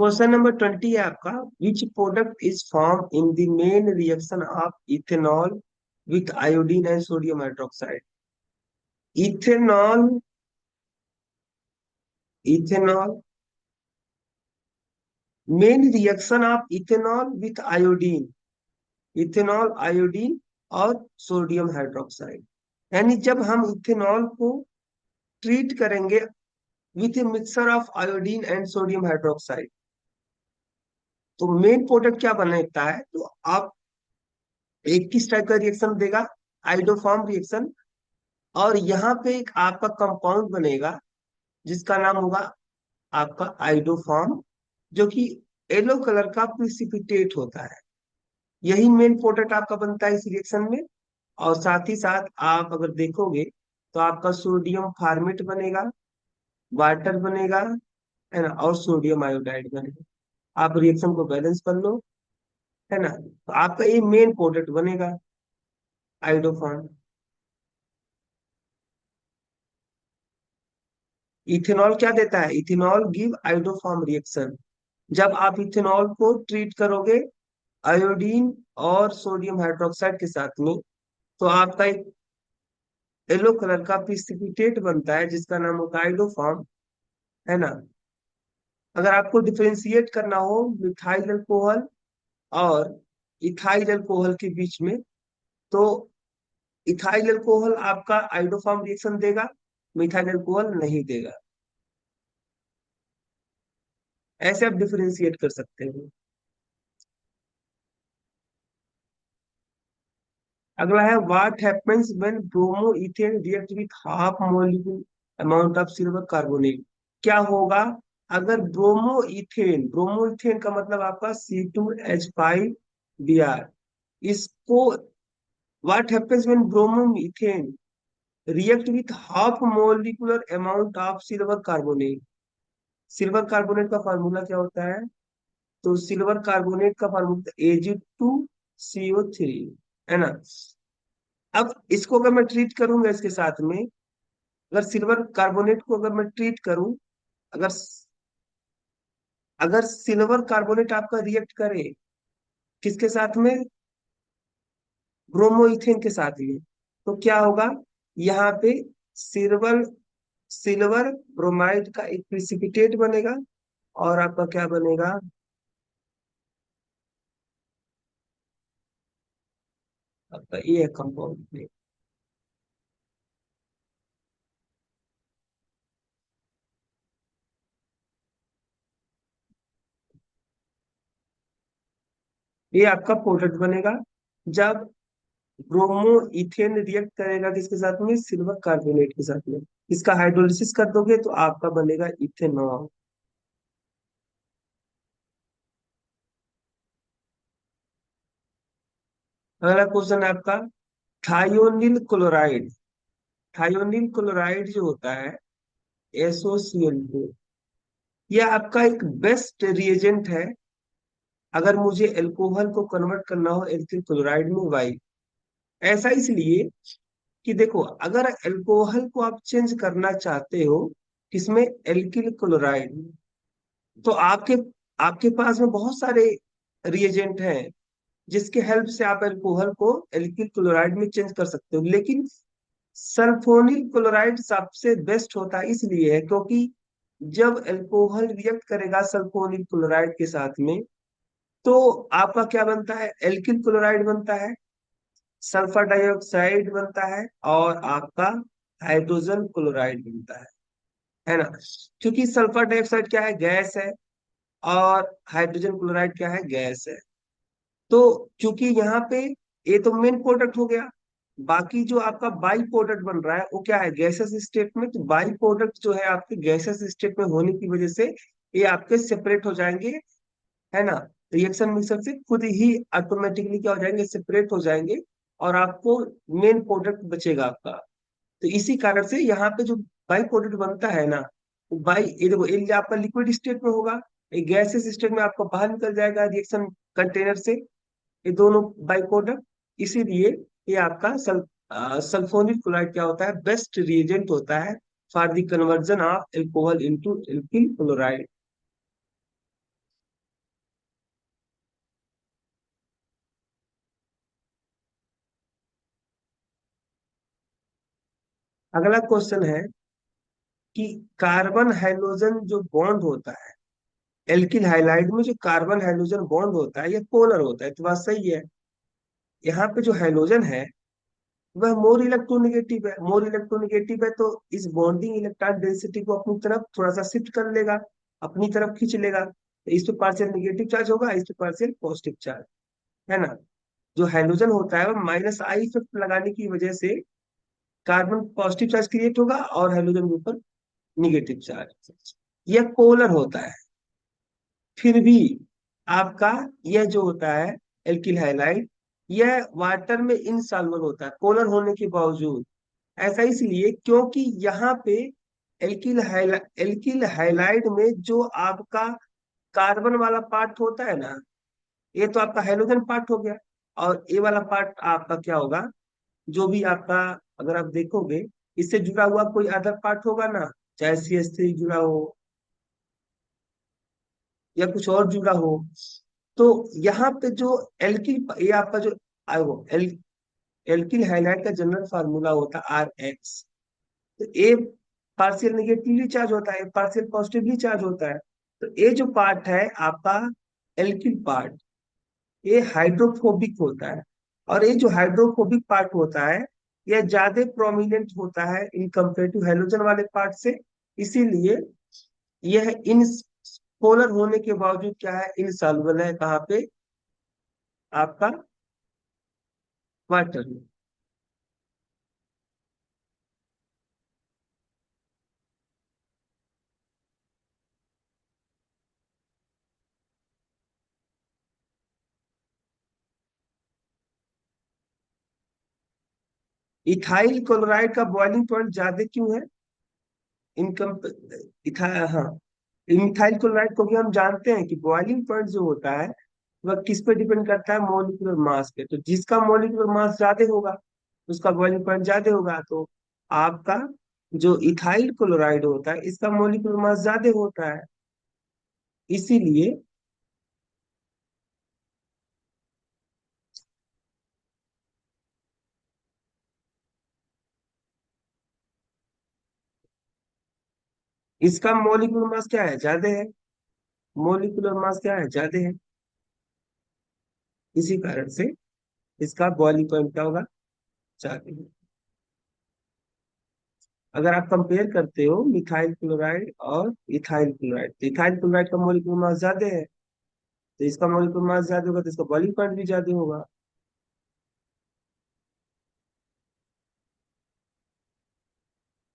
Question number 20 है आपका। Which product is form in the main reaction of ethanol with iodine and sodium hydroxide. Ethanol, ethanol, main reaction of ethanol with iodine, ethanol, iodine और sodium hydroxide. यानी जब हम ethanol को treat करेंगे with a mixture of iodine and sodium hydroxide, तो main product क्या बनता है? तो आप एक किस टाइप का रिएक्शन देगा? Iodoform reaction. और यहाँ पे एक आपका कंपाउंड बनेगा जिसका नाम होगा आपका आइडोफॉर्म, जो कि येलो कलर का प्रिसिपिटेट होता है। यही मेन प्रोडक्ट आपका बनता है इस रिएक्शन में। और साथ ही साथ आप अगर देखोगे तो आपका सोडियम फार्मेट बनेगा, वाटर बनेगा, है ना, और सोडियम आयोडाइड बनेगा। आप रिएक्शन को बैलेंस कर लो, है ना, तो आपका ये मेन प्रोडक्ट बनेगा आइडोफॉर्म। इथेनॉल क्या देता है? Ethanol give iodoform reaction. जब आप इथेनॉल को ट्रीट करोगे आयोडीन और सोडियम हाइड्रोक्साइड के साथ में, तो आपका एक येलो कलर का प्रिसिपिटेट बनता है जिसका नाम होगा आइडोफॉर्म, है ना। अगर आपको डिफरेंशिएट करना हो मिथाइल अल्कोहल और इथाइल अल्कोहल के बीच में, तो इथाइल अल्कोहल आपका आइडोफॉर्म रिएक्शन देगा, मिथाइल अल्कोहल नहीं देगा। ऐसे आप डिफरेंशिएट कर सकते हो। अगला है what happens when bromo ethane react with half molecule amount of silver carbonate. क्या होगा अगर ब्रोमो इथेन, ब्रोमो इथेन का मतलब आपका C2H5Br, इसको what happens when bromo ethane react with half molecular amount of silver carbonate. Silver carbonate का formula क्या होता है? तो सिल्वर कार्बोनेट का फार्मूला Ag2CO3, है ना। अब इसको अगर मैं ट्रीट करूंगा इसके साथ में, अगर सिल्वर कार्बोनेट को अगर मैं ट्रीट करूं, अगर अगर सिल्वर कार्बोनेट आपका रिएक्ट करे किसके साथ में? ब्रोमोइथेन के साथ में, तो क्या होगा यहाँ पे? सिल्वर, सिल्वर ब्रोमाइड का एक प्रिसिपिटेट बनेगा और आपका क्या बनेगा? आपका ये है कंपाउंड। ये आपका प्रोडक्ट बनेगा जब ब्रोमो इथेन रिएक्ट करेगा किसके साथ में? सिल्वर कार्बोनेट के साथ में। इसका हाइड्रोलिसिस कर दोगे तो आपका बनेगा इथेनॉल। अगला क्वेश्चन है आपका थायोनिल क्लोराइड। थायोनिल क्लोराइड जो होता है SOCl2, यह आपका एक बेस्ट रिएजेंट है अगर मुझे एल्कोहल को कन्वर्ट करना हो एल्किल क्लोराइड में। वाई? ऐसा इसलिए कि देखो, अगर एल्कोहल को आप चेंज करना चाहते हो किसमें? एल्किल क्लोराइड में, तो आपके आपके पास में बहुत सारे रिएजेंट हैं जिसके हेल्प से आप अल्कोहल को एल्किल क्लोराइड में चेंज कर सकते हो। लेकिन सल्फोनिल क्लोराइड सबसे बेस्ट होता है इसलिए है क्योंकि जब अल्कोहल रिएक्ट करेगा सल्फोनिल क्लोराइड के साथ में, तो आपका क्या बनता है? एल्किल क्लोराइड बनता है, सल्फर डाइऑक्साइड बनता है और आपका हाइड्रोजन क्लोराइड बनता है ना। क्योंकि सल्फर डाइऑक्साइड क्या है? गैस है। और हाइड्रोजन क्लोराइड क्या है? गैस है। तो चूंकि यहाँ पे ये तो मेन प्रोडक्ट हो गया, बाकी जो आपका बाई प्रोडक्ट बन रहा है वो क्या है? गैसेस स्टेट में। तो बाई प्रोडक्ट जो है आपके गैसेस स्टेट में होने की वजह से ये आपके सेपरेट हो जाएंगे, है ना। रिएक्शन मिक्सर से खुद ही ऑटोमेटिकली क्या हो जाएंगे? सेपरेट हो जाएंगे और आपको मेन प्रोडक्ट बचेगा आपका। तो इसी कारण से यहाँ पे जो बाई प्रोडक्ट बनता है ना, बाई, ये देखो, ये आपका लिक्विड स्टेट में होगा, ये गैसेस स्टेट में आपको बाहर निकल जाएगा रिएक्शन कंटेनर से, ये दोनों बाई प्रोडक्ट। इसीलिए ये आपका सल्फोनिक क्लोराइड क्या होता है? बेस्ट रिएजेंट होता है for the conversion of alcohol into alkyl chloride. अगला क्वेश्चन है कि कार्बन हाइड्रोजन जो बॉन्ड होता है, एल्किल हाइलाइड में जो कार्बन हाइड्रोजन बॉन्ड होता है, ये पोलर होता है, तो बात सही है। यहाँ पे जो हाइड्रोजन है वह मोर इलेक्ट्रोनेगेटिव है, मोर इलेक्ट्रोनेगेटिव है, तो इस बॉन्डिंग इलेक्ट्रॉन डेंसिटी को अपनी तरफ थोड़ा सा शिफ्ट कर लेगा, अपनी तरफ खींच लेगा, तो इस पे पार्शियल निगेटिव चार्ज होगा, इस पे पार्शियल पॉजिटिव चार्ज, है ना। जो हाइड्रोजन होता है वो माइनस आई इफेक्ट लगाने की वजह से कार्बन पॉजिटिव चार्ज क्रिएट होगा और हाइड्रोजन के ऊपर निगेटिव चार्ज। यह पोलर होता है। फिर भी आपका यह जो होता है एल्किल हाइलाइड, यह वाटर में इनसॉल्युबल होता है पोलर होने के बावजूद। ऐसा इसलिए क्योंकि यहाँ पे एल्किल हाइलाइड में जो आपका कार्बन वाला पार्ट होता है ना, ये तो आपका हाइड्रोजन पार्ट हो गया, और ये वाला पार्ट आपका क्या होगा, जो भी आपका, अगर आप देखोगे इससे जुड़ा हुआ कोई अदर पार्ट होगा ना, चाहे CH3 जुड़ा हो या कुछ और जुड़ा हो, तो यहाँ पे जो एल्किल, ये आपका जो आयो एल्किल हाइलाइड का जनरल फार्मूला होता है RX। तो ए पार्शियल निगेटिवली चार्ज होता है, पार्शियल पॉजिटिवली चार्ज होता है। तो ये जो पार्ट है आपका एल्किल पार्ट, ये हाइड्रोफोबिक होता है, और ये जो हाइड्रोफोबिक पार्ट होता है यह ज्यादा प्रोमिनेंट होता है इन कंपेयर टू हाइड्रोजन वाले पार्ट से। इसीलिए यह इन पोलर होने के बावजूद क्या है, इनसॉल्युबल है, कहाँ पे, आपका वाटर में। इथाइल क्लोराइड का बॉइलिंग पॉइंट ज्यादा क्यों है, इनकम, इथा हाँ, मिथाइल क्लोराइड को भी हम जानते हैं कि बॉइलिंग पॉइंट जो होता है वह किस पे डिपेंड करता है, मोलिकुलर मास पे। तो जिसका मोलिकुलर मास ज्यादा होगा उसका बॉइलिंग पॉइंट ज्यादा होगा। तो आपका जो इथाइल क्लोराइड होता है इसका मोलिकुलर मास ज्यादा होता है, इसीलिए इसका मोलिकुलर मास क्या है, ज्यादा है, मोलिकुलर मास क्या है, ज्यादा है, इसी कारण से इसका बॉइलिंग पॉइंट क्या होगा, ज्यादा है। अगर आप कंपेयर करते हो मिथाइल क्लोराइड और इथाइल क्लोराइड, तो इथाइल क्लोराइड का मॉलिक्यूलर मास ज्यादा है, तो इसका मॉलिक्यूलर मास ज्यादा होगा तो इसका बॉइलिंग पॉइंट भी ज्यादा होगा।